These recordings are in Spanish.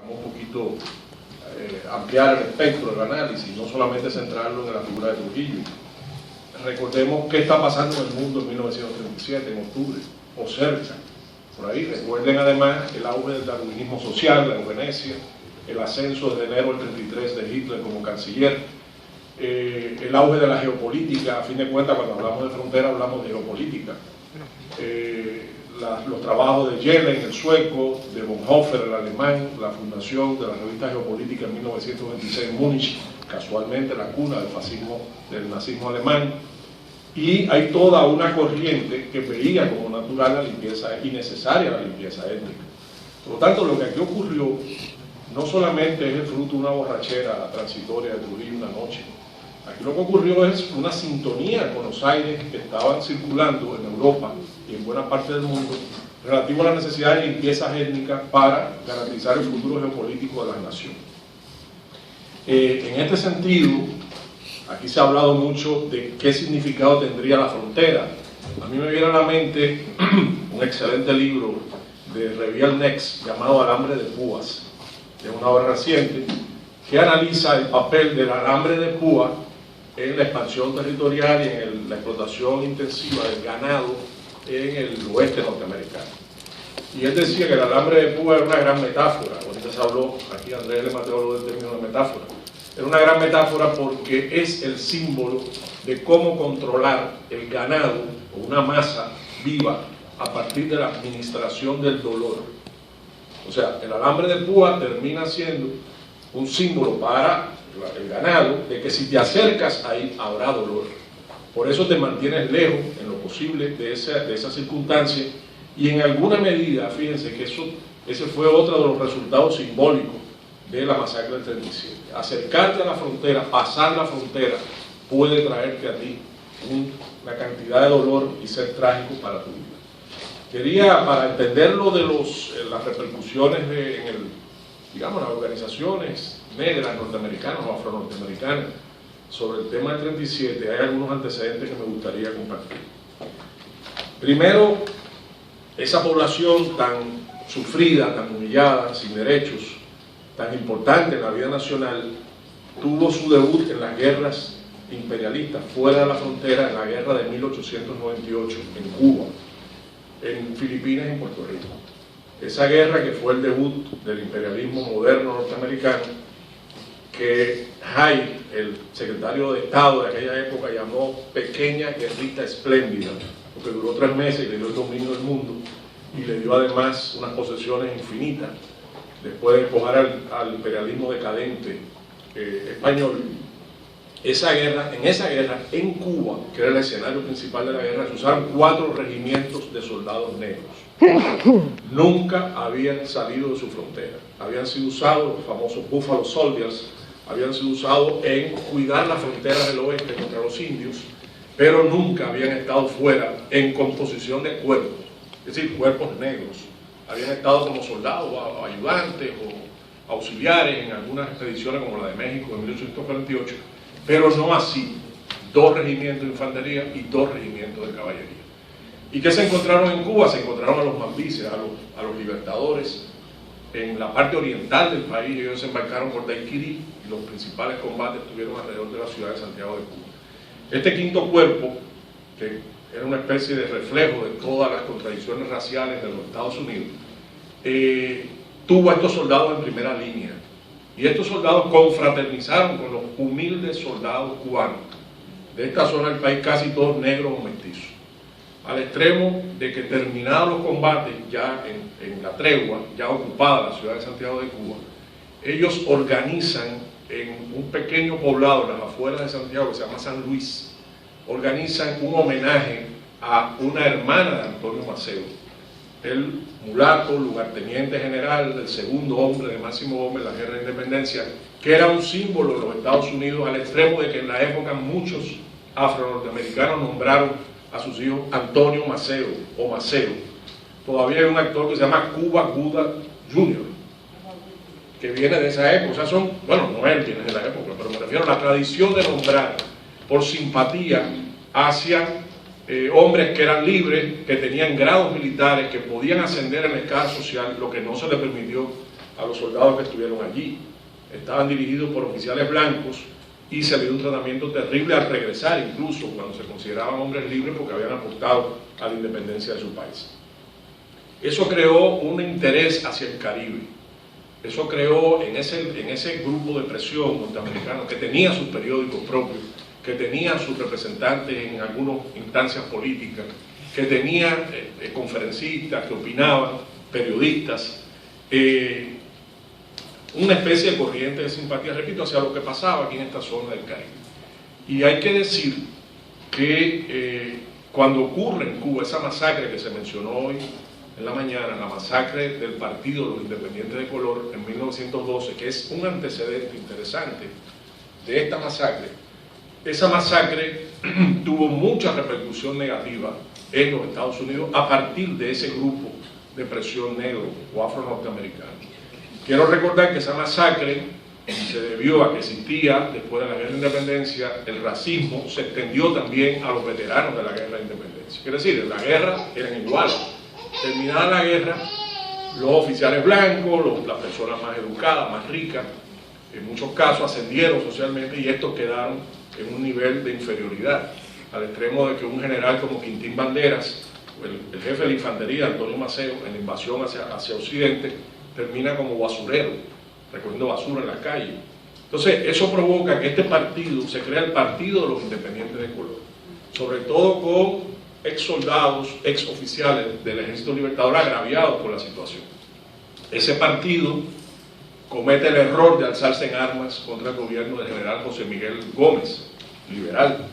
un poquito ampliar el espectro del análisis, no solamente centrarlo en la figura de Trujillo. Recordemos qué está pasando en el mundo en 1937, en octubre, o cerca, por ahí. Recuerden además el auge del darwinismo social, la eugenesia, el ascenso desde enero del 33 de Hitler como canciller, el auge de la geopolítica. A fin de cuentas, cuando hablamos de frontera hablamos de geopolítica, los trabajos de Yellen, el sueco, de Bonhoeffer, el alemán, la fundación de la revista Geopolítica en 1926 en Múnich, casualmente la cuna del nazismo alemán. Y hay toda una corriente que veía como natural la limpieza y necesaria la limpieza étnica. Por lo tanto, lo que aquí ocurrió no solamente es el fruto de una borrachera transitoria de Trujillo una noche. Aquí lo que ocurrió es una sintonía con los aires que estaban circulando en Europa y en buena parte del mundo relativo a la necesidad de limpiezas étnicas para garantizar el futuro geopolítico de las naciones. En este sentido, aquí se ha hablado mucho de qué significado tendría la frontera. A mí me viene a la mente un excelente libro de Reviel Nex llamado Alambre de Púas, de una obra reciente, que analiza el papel del alambre de púa en la expansión territorial y en la explotación intensiva del ganado en el oeste norteamericano. Y él decía que el alambre de púa era una gran metáfora. Ahorita se habló, aquí Andrés Le Mateo habló del término de metáfora. Era una gran metáfora porque es el símbolo de cómo controlar el ganado o una masa viva a partir de la administración del dolor. O sea, el alambre de púa termina siendo un símbolo para el ganado de que si te acercas ahí habrá dolor. Por eso te mantienes lejos en lo posible de esa circunstancia, y en alguna medida, fíjense que ese fue otro de los resultados simbólicos de la masacre del 37. Acercarte a la frontera, pasar la frontera, puede traerte a ti una cantidad de dolor y ser trágico para tu vida. Quería, para entenderlo de las repercusiones digamos, las organizaciones negras norteamericanas o afro-norteamericanas sobre el tema del 37, hay algunos antecedentes que me gustaría compartir. Primero, esa población tan sufrida, tan humillada, sin derechos, tan importante en la vida nacional, tuvo su debut en las guerras imperialistas fuera de la frontera, en la guerra de 1898 en Cuba, en Filipinas y en Puerto Rico. Esa guerra que fue el debut del imperialismo moderno norteamericano, que Hyde, el secretario de Estado de aquella época, llamó pequeña guerrita espléndida, porque duró 3 meses y le dio el dominio del mundo y le dio además unas posesiones infinitas después de despojar al imperialismo decadente español. En esa guerra en Cuba, que era el escenario principal de la guerra, se usaron 4 regimientos de soldados negros. Nunca habían salido de su frontera. Habían sido usados, los famosos Buffalo Soldiers, habían sido usados en cuidar las fronteras del oeste contra los indios, pero nunca habían estado fuera en composición de cuerpos, es decir, cuerpos negros. Habían estado como soldados, o ayudantes, o auxiliares en algunas expediciones como la de México en 1848, pero no así 2 regimientos de infantería y 2 regimientos de caballería. ¿Y qué se encontraron en Cuba? Se encontraron a los mambises, a los libertadores, en la parte oriental del país. Ellos desembarcaron por Daiquiri y los principales combates tuvieron alrededor de la ciudad de Santiago de Cuba. Este quinto cuerpo, que era una especie de reflejo de todas las contradicciones raciales de los Estados Unidos, tuvo a estos soldados en primera línea. Y estos soldados confraternizaron con los humildes soldados cubanos de esta zona del país, casi todos negros o mestizos, al extremo de que terminados los combates, ya en la tregua, ya ocupada la ciudad de Santiago de Cuba, ellos organizan en un pequeño poblado en las afueras de Santiago que se llama San Luis, organizan un homenaje a una hermana de Antonio Maceo, el mulato, lugarteniente general, del segundo hombre de Máximo Gómez en la guerra de independencia, que era un símbolo de los Estados Unidos, al extremo de que en la época muchos afro-norteamericanos nombraron a sus hijos Antonio Maceo o Maceo. Todavía hay un actor que se llama Cuba Gooding Jr., que viene de esa época. O sea, son, bueno, no él viene de la época, pero me refiero a la tradición de nombrar por simpatía hacia hombres que eran libres, que tenían grados militares, que podían ascender en la escala social, lo que no se le permitió a los soldados que estuvieron allí. Estaban dirigidos por oficiales blancos y se le dio un tratamiento terrible al regresar, incluso cuando se consideraban hombres libres porque habían apostado a la independencia de su país. Eso creó un interés hacia el Caribe. Eso creó en ese grupo de presión norteamericano que tenía sus periódicos propios, que tenía sus representantes en algunas instancias políticas, que tenía conferencistas que opinaban, periodistas, una especie de corriente de simpatía, repito, hacia lo que pasaba aquí en esta zona del Caribe. Y hay que decir que cuando ocurre en Cuba esa masacre que se mencionó hoy en la mañana, la masacre del Partido de los Independientes de Color en 1912, que es un antecedente interesante de esta masacre, esa masacre tuvo mucha repercusión negativa en los Estados Unidos a partir de ese grupo de presión negro o afro-norteamericano. Quiero recordar que esa masacre se debió a que existía, después de la Guerra de Independencia, el racismo se extendió también a los veteranos de la Guerra de Independencia. Quiere decir, en la guerra eran iguales. Terminada la guerra, los oficiales blancos, las personas más educadas, más ricas, en muchos casos ascendieron socialmente y estos quedaron en un nivel de inferioridad, al extremo de que un general como Quintín Banderas, el jefe de la infantería, Antonio Maceo, en la invasión hacia Occidente, termina como basurero, recogiendo basura en la calle. Entonces, eso provoca que este partido, se crea el Partido de los Independientes de Color, sobre todo con ex soldados, ex oficiales del Ejército Libertador agraviados por la situación. Ese partido comete el error de alzarse en armas contra el gobierno del general José Miguel Gómez, liberal.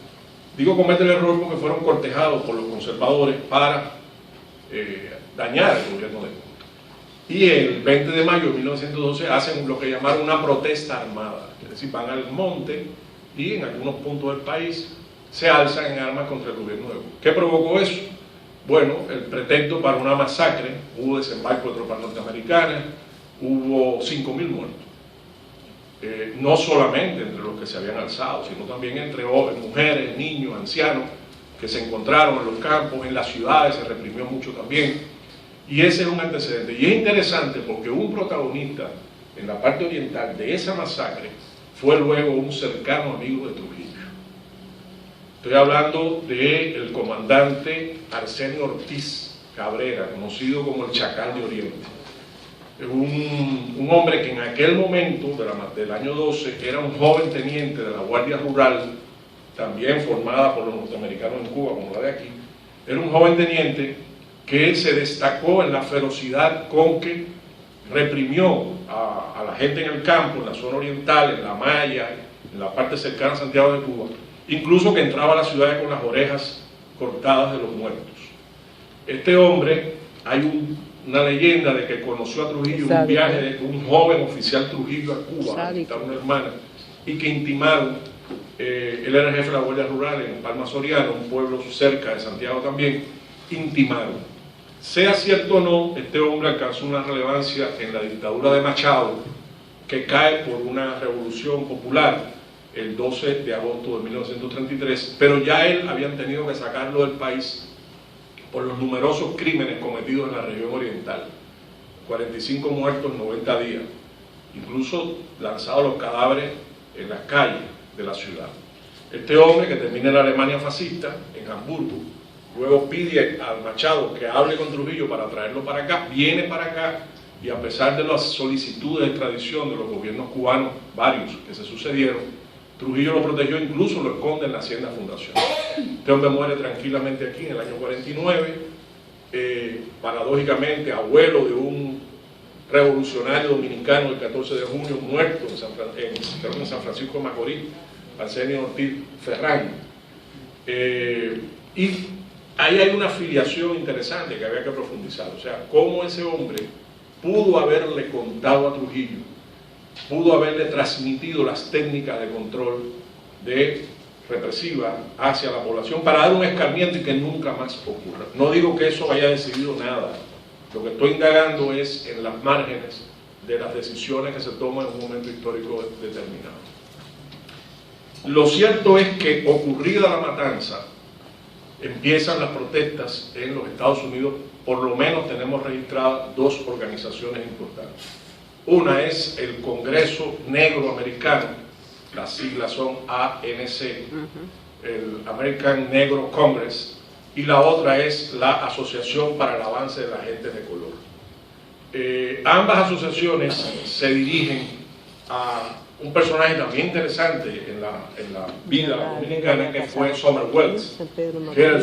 Digo comete el error porque fueron cortejados por los conservadores para dañar el gobierno de Cuba. Y el 20 de mayo de 1912 hacen lo que llamaron una protesta armada, es decir, van al monte y en algunos puntos del país se alzan en armas contra el gobierno de Cuba. ¿Qué provocó eso? Bueno, el pretexto para una masacre, hubo desembarco de tropas norteamericanas, hubo 5.000 muertos. No solamente entre los que se habían alzado, sino también entre mujeres, niños, ancianos, que se encontraron en los campos, en las ciudades, se reprimió mucho también. Y ese es un antecedente. Y es interesante porque un protagonista en la parte oriental de esa masacre fue luego un cercano amigo de Trujillo. Estoy hablando del comandante Arsenio Ortiz Cabrera, conocido como el Chacal de Oriente. Un hombre que en aquel momento, del año 12, era un joven teniente de la Guardia Rural, también formada por los norteamericanos en Cuba, como la de aquí. Era un joven teniente que se destacó en la ferocidad con que reprimió a la gente en el campo, en la zona oriental, en la Maya, en la parte cercana a Santiago de Cuba, incluso que entraba a la ciudad con las orejas cortadas de los muertos. Este hombre, hay una leyenda de que conoció a Trujillo en un viaje de un joven oficial Trujillo a Cuba, a visitar una hermana, y que intimaron, él era el jefe de la Guardia Rural en Palma Soriano, un pueblo cerca de Santiago también, intimaron. Sea cierto o no, este hombre alcanzó una relevancia en la dictadura de Machado, que cae por una revolución popular el 12 de agosto de 1933, pero ya él habían tenido que sacarlo del país por los numerosos crímenes cometidos en la región oriental. 45 muertos en 90 días, incluso lanzados los cadáveres en las calles de la ciudad. Este hombre, que termina en la Alemania fascista, en Hamburgo, luego pide al Machado que hable con Trujillo para traerlo para acá, viene para acá, y a pesar de las solicitudes de extradición de los gobiernos cubanos, varios que se sucedieron, Trujillo lo protegió, incluso lo esconde en la Hacienda Fundación. Este hombre muere tranquilamente aquí en el año 49, paradójicamente abuelo de un revolucionario dominicano del 14 de junio, muerto en San Francisco de Macorís, Arsenio Ortiz Ferrán. Y ahí hay una filiación interesante que había que profundizar, o sea, cómo ese hombre pudo haberle contado a Trujillo, pudo haberle transmitido las técnicas de control represiva hacia la población para dar un escarmiento y que nunca más ocurra. No digo que eso haya decidido nada, lo que estoy indagando es en las márgenes de las decisiones que se toman en un momento histórico determinado. Lo cierto es que, ocurrida la matanza, empiezan las protestas en los Estados Unidos. Por lo menos tenemos registradas 2 organizaciones importantes. Una es el Congreso Negro Americano, las siglas son ANC, el American Negro Congress, y la otra es la Asociación para el Avance de la Gente de Color. Ambas asociaciones se dirigen a un personaje también interesante en la vida dominicana, que fue Summer Wells, que era el